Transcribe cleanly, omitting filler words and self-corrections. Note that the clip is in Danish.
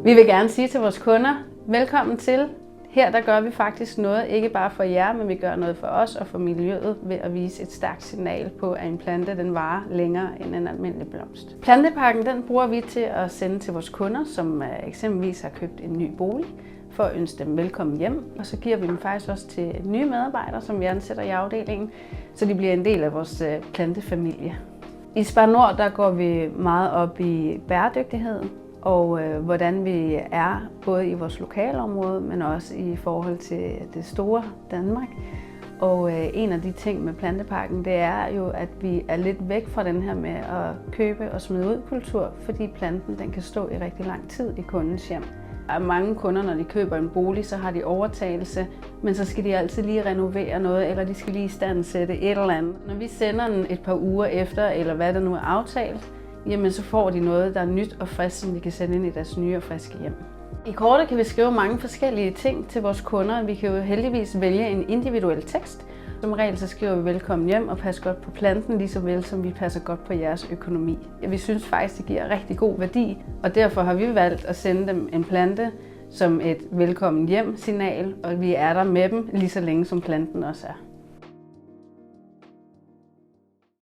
Vi vil gerne sige til vores kunder, velkommen til. Her der gør vi faktisk noget, ikke bare for jer, men vi gør noget for os og for miljøet ved at vise et stærkt signal på, at en plante den varer længere end en almindelig blomst. Plantepakken den bruger vi til at sende til vores kunder, som eksempelvis har købt en ny bolig, for at ønske dem velkommen hjem. Og så giver vi dem faktisk også til nye medarbejdere, som vi ansætter i afdelingen, så de bliver en del af vores plantefamilie. I Spar Nord der går vi meget op i bæredygtighed og hvordan vi er både i vores lokalområde, men også i forhold til det store Danmark. Og en af de ting med plantepakken, det er jo, at vi er lidt væk fra den her med at købe og smide ud kultur, fordi planten den kan stå i rigtig lang tid i kundens hjem. Der er mange kunder, når de køber en bolig, så har de overtagelse, men så skal de altid lige renovere noget, eller de skal lige istandsætte et eller andet. Når vi sender den et par uger efter, eller hvad der nu er aftalt, jamen så får de noget, der er nyt og frisk, som de kan sende ind i deres nye og friske hjem. I kortet kan vi skrive mange forskellige ting til vores kunder. Vi kan jo heldigvis vælge en individuel tekst. Som regel så skriver vi velkommen hjem og pas godt på planten, lige så vel som vi passer godt på jeres økonomi. Vi synes faktisk, det giver rigtig god værdi, og derfor har vi valgt at sende dem en plante som et velkommen hjem signal, og vi er der med dem lige så længe som planten også er.